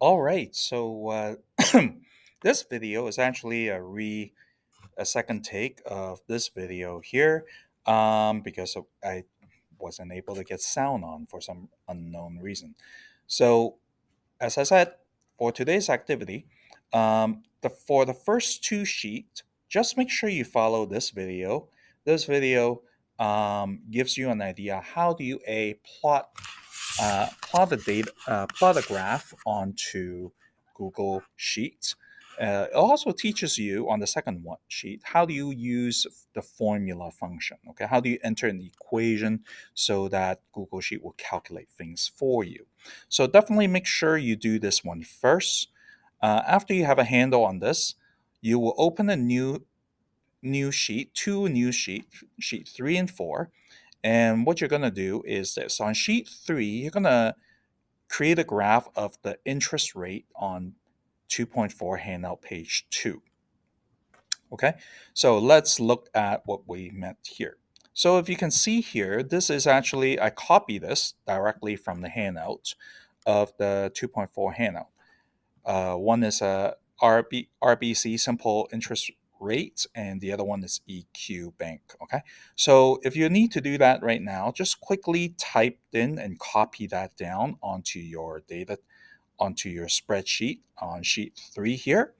All right, so this video is actually a second take of this video here because I wasn't able to get sound on for some unknown reason. So as I said, for today's activity, for the first two sheets, just make sure you follow this video. This video gives you an idea how do you plot the data, plot a graph onto Google Sheets. It also teaches you on the second one sheet how do you use the formula function. Okay, how do you enter an equation so that Google Sheet will calculate things for you. So definitely make sure you do this one first. After you have a handle on this, you will open a new sheet, sheet 3 and 4. And what you're going to do is this on sheet 3, you're going to create a graph of the interest rate on 2.4 handout page 2. Okay, so let's look at what we meant here. So if you can see here, this is actually, I copy this directly from the handout of the 2.4 handout. One is a RBC simple interest rate, and the other one is EQ bank. Okay, so if you need to do that right now, just quickly type in and copy that down onto your onto your spreadsheet on sheet 3 here.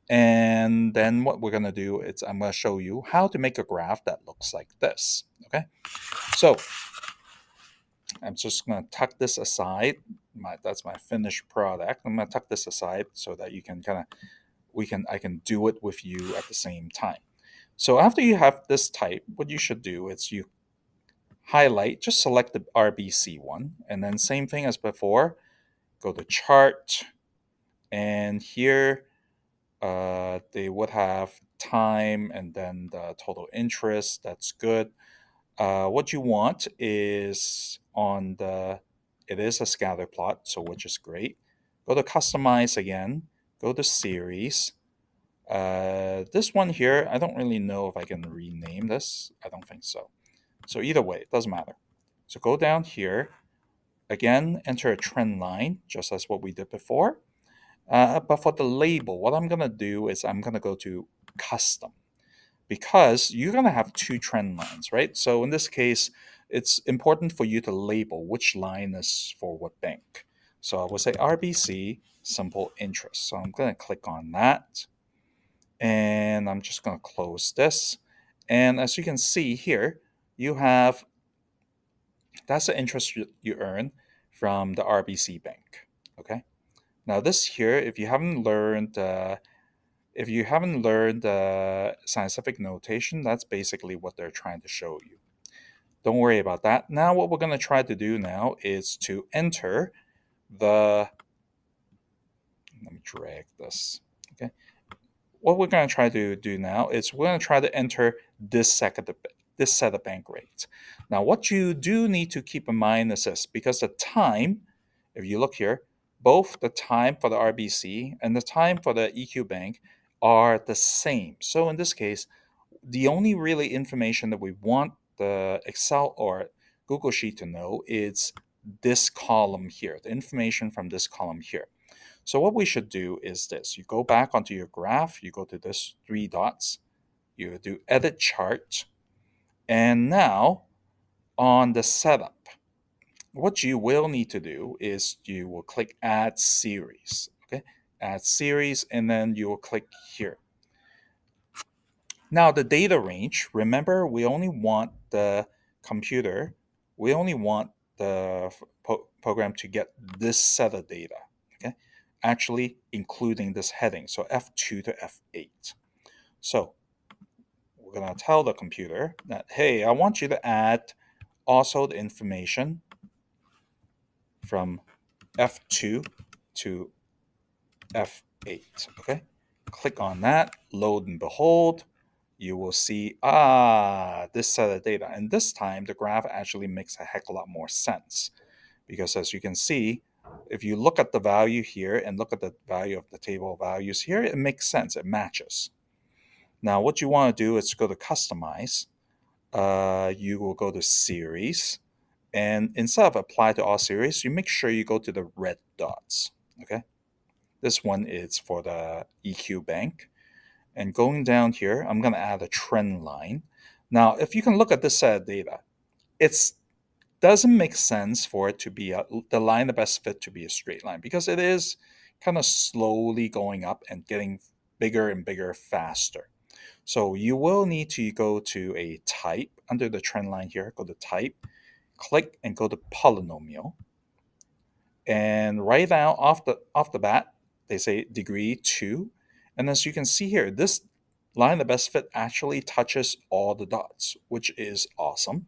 And then what we're going to do is I'm going to show you how to make a graph that looks like this. Okay, so I'm just going to tuck this aside. That's my finished product. I'm going to tuck this aside so that you can I can do it with you at the same time. So after you have this type, what you should do is you highlight, just select the RBC one, and then same thing as before, go to chart, and here they would have time and then the total interest. That's good. What you want is it is a scatter plot, so which is great. Go to customize again, go to series. This one here, I don't really know if I can rename this. I don't think so. So either way, it doesn't matter. So go down here, again, enter a trend line, just as what we did before. But for the label, what I'm going to do is I'm going to go to custom because you're going to have two trend lines, right? So in this case, it's important for you to label which line is for what bank. So I will say RBC simple interest. So I'm going to click on that and I'm just going to close this. And as you can see here, you have that's the interest you earn from the RBC bank. Okay. Now this here, if you haven't learned scientific notation, that's basically what they're trying to show you. Don't worry about that. Now what we're going to try to do now is to enter the. Let me drag this. Okay. What we're going to try to do now is we're going to try to enter this set of bank rates. Now, what you do need to keep in mind is this, because the time, if you look here, both the time for the RBC and the time for the EQ bank are the same. So in this case, the only really information that we want the Excel or Google Sheet to know is this column here, the information from this column here. So what we should do is this. You go back onto your graph, you go to this 3 dots, you do edit chart, and now on the setup, what you will need to do is you will click add series. Okay, add series, and then you will click here. Now the data range, remember we only want the computer, we only want the program to get this set of data. Okay, actually including this heading, so F2 to F8. So we're going to tell the computer that, hey, I want you to add also the information from F2 to F8. Okay, click on that, load and behold, you will see, this set of data. And this time, the graph actually makes a heck of a lot more sense. Because as you can see, if you look at the value here and look at the value of the table of values here, it makes sense. It matches. Now, what you want to do is go to Customize. You will go to Series. And instead of Apply to All Series, you make sure you go to the red dots. Okay? This one is for the EQ bank. And going down here, I'm going to add a trend line. Now, if you can look at this set of data, it doesn't make sense for it to be the line of best fit to be a straight line because it is kind of slowly going up and getting bigger and bigger faster. So you will need to go to a type under the trend line here, go to type, click and go to polynomial. And right now, off the bat, they say degree 2. And as you can see here, this line of best fit actually touches all the dots, which is awesome,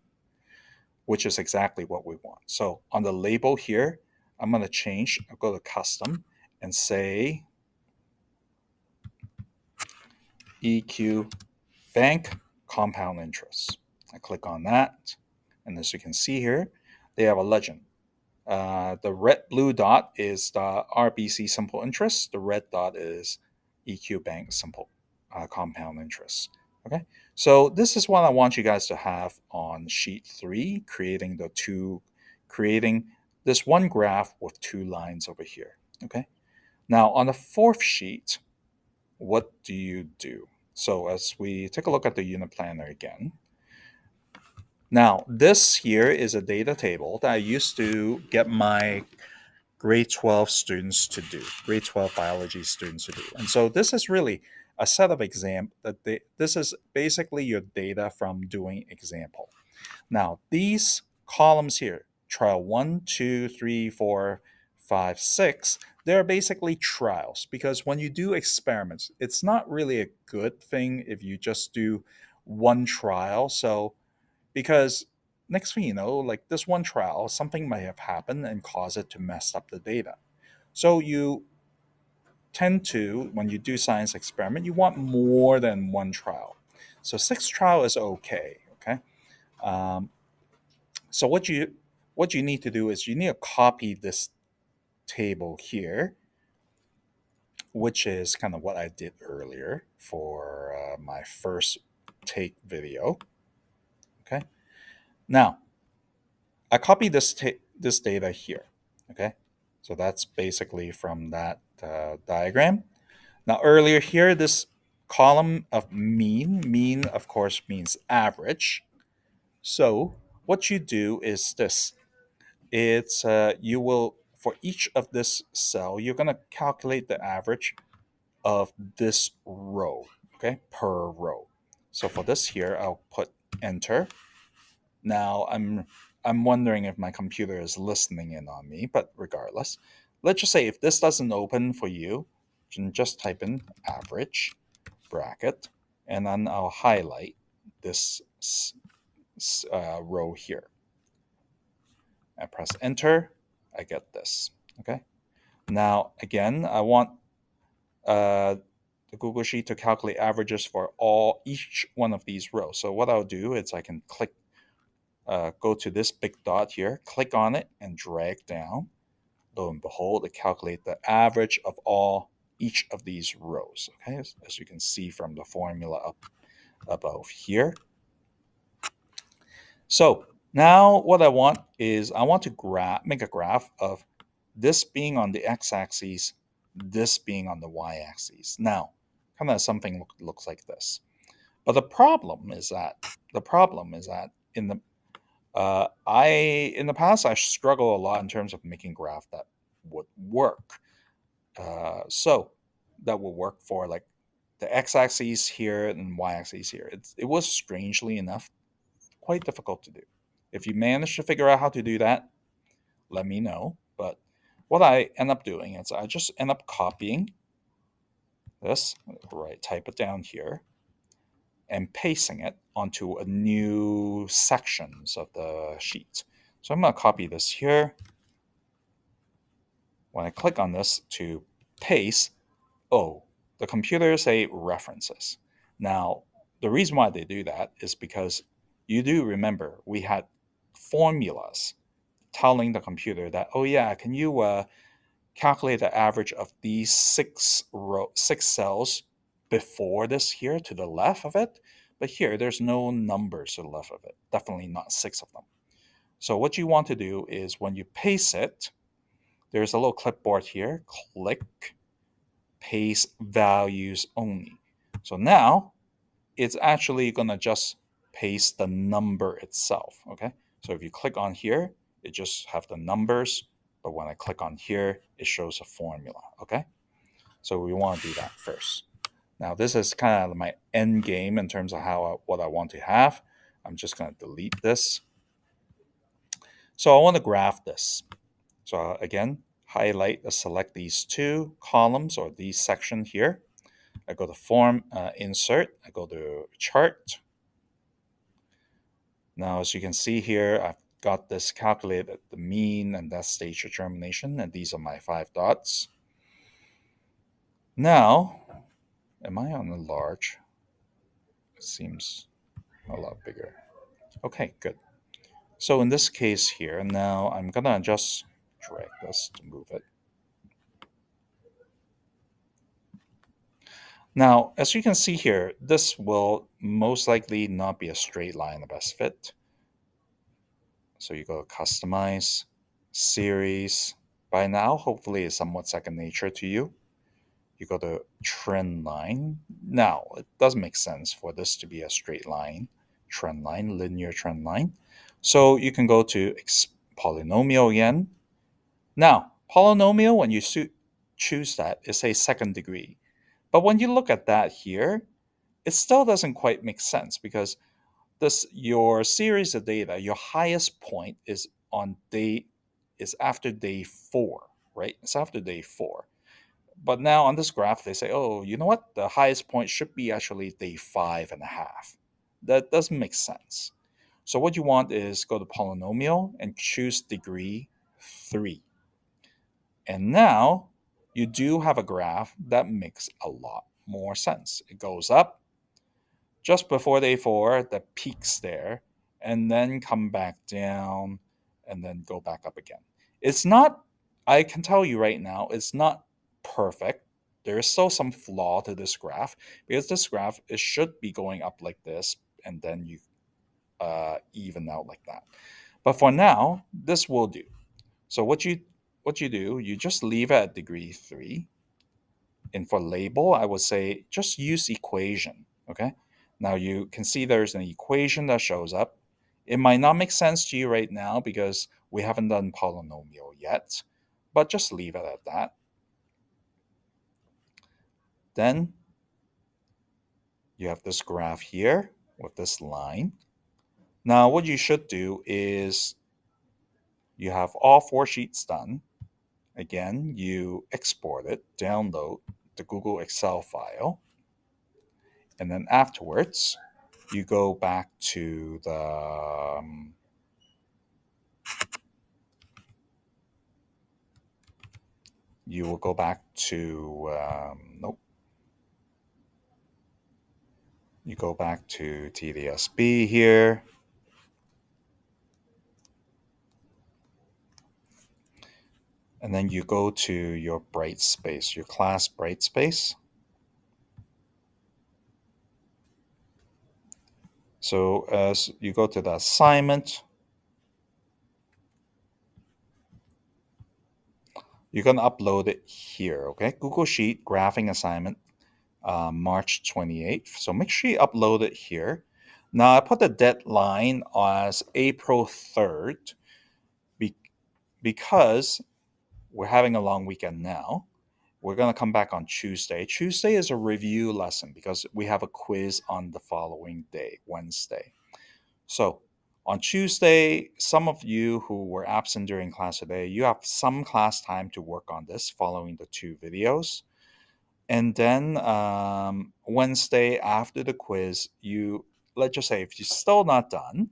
which is exactly what we want. So on the label here, I'm going to change, I'll go to custom and say EQ bank compound interest. I click on that. And as you can see here, they have a legend. The red blue dot is the RBC simple interest. The red dot is EQ Bank simple compound interest. Okay, so this is what I want you guys to have on sheet 3, creating this one graph with 2 lines over here. Okay, now on the 4th sheet, what do you do? So as we take a look at the unit planner again, now this here is a data table that I used to get my grade 12 students to do, grade 12 biology students to do. And so this is really a set of this is basically your data from doing example. Now, these columns here, trial 1, 2, 3, 4, 5, 6, they're basically trials because when you do experiments, it's not really a good thing if you just do one trial. So because next thing you know, like this one trial, something may have happened and cause it to mess up the data. So you tend to, when you do science experiment, you want more than one trial. So 6 trial is okay. Okay. Um, so what you need to do is you need to copy this table here, which is kind of what I did earlier for my first take video. Okay. Now I copied this data here. Okay, so that's basically from that diagram. Now earlier here, this column of mean of course means average. So what you do is this: it's you will for each of this cell, you're gonna calculate the average of this row. Okay, per row. So for this here, I'll put enter. Now I'm wondering if my computer is listening in on me, but regardless, let's just say if this doesn't open for you, you can just type in average bracket, and then I'll highlight this row here. I press enter, I get this. Okay. Now again, I want the Google Sheet to calculate averages for each one of these rows. So what I'll do is I can go to this big dot here, click on it, and drag down. Lo and behold, it calculates the average of each of these rows. Okay, as you can see from the formula up above here. So now what I want is I want to make a graph of this being on the x-axis, this being on the y-axis. Now, kind of something looks like this. But the problem is that in the past I struggle a lot in terms of making graph that would work. So that will work for like the x-axis here and y-axis here. It was strangely enough quite difficult to do. If you manage to figure out how to do that, let me know. But what I end up doing is I just end up copying this, right? Type it down here and pasting it onto a new sections of the sheet. So I'm going to copy this here. When I click on this to paste, oh, the computer say references. Now, the reason why they do that is because you do remember we had formulas telling the computer that, oh yeah, can you calculate the average of these six cells before this here to the left of it? But here, there's no numbers to the left of it. Definitely not 6 of them. So what you want to do is when you paste it, there's a little clipboard here. Click paste values only. So now it's actually going to just paste the number itself. Okay. So if you click on here, it just have the numbers. But when I click on here, it shows a formula. Okay. So we want to do that first. Now this is kind of my end game in terms of what I want to have. I'm just going to delete this. So I want to graph this. So again, highlight, select these two columns or these section here. I go to form, insert, I go to chart. Now, as you can see here, I've got this calculated the mean and that stage determination, and these are my 5 dots. Now, am I on a large? It seems a lot bigger. Okay, good. So in this case here, now I'm gonna just drag this to move it. Now, as you can see here, this will most likely not be a straight line of best fit. So you go to customize, series. By now, hopefully it's somewhat second nature to you. You go to trend line. Now, it does make sense for this to be a straight line, trend line, linear trend line. So you can go to polynomial again. Now, polynomial, when you choose that, it's a second degree. But when you look at that here, it still doesn't quite make sense because this your series of data, your highest point is after day 4, right? It's after day 4. But now on this graph, they say, oh, you know what? The highest point should be actually day 5.5. That doesn't make sense. So what you want is go to polynomial and choose degree 3. And now you do have a graph that makes a lot more sense. It goes up just before day 4, the peaks there, and then come back down and then go back up again. It's not, I can tell you right now, it's not perfect. There is still some flaw to this graph because this graph, it should be going up like this and then you even out like that. But for now, this will do. So what you do, you just leave it at degree 3. And for label, I would say just use equation. Okay. Now you can see there's an equation that shows up. It might not make sense to you right now because we haven't done polynomial yet, but just leave it at that. Then you have this graph here with this line. Now what you should do is you have all 4 sheets done. Again, you export it, download the Google Excel file, and then afterwards you go back to the you will go back to nope, you go back to TDSB here, and then you go to your Brightspace, your class Brightspace. So as you go to the assignment, you're going to upload it here. Okay, Google Sheet graphing assignment, March 28th. So make sure you upload it here. Now I put the deadline as April 3rd because we're having a long weekend now. We're going to come back on Tuesday. Tuesday is a review lesson because we have a quiz on the following day, Wednesday. So on Tuesday, some of you who were absent during class today, you have some class time to work on this following the 2 videos. And then Wednesday after the quiz, let's just say if you're still not done,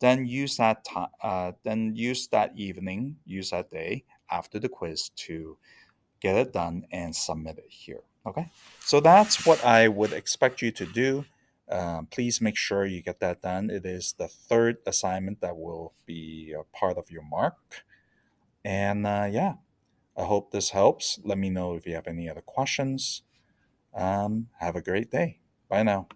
then use that time. Then use that evening, use that day after the quiz to get it done and submit it here. Okay, so that's what I would expect you to do. Please make sure you get that done. It is the 3rd assignment that will be a part of your mark. And yeah, I hope this helps. Let me know if you have any other questions. Have a great day. Bye now.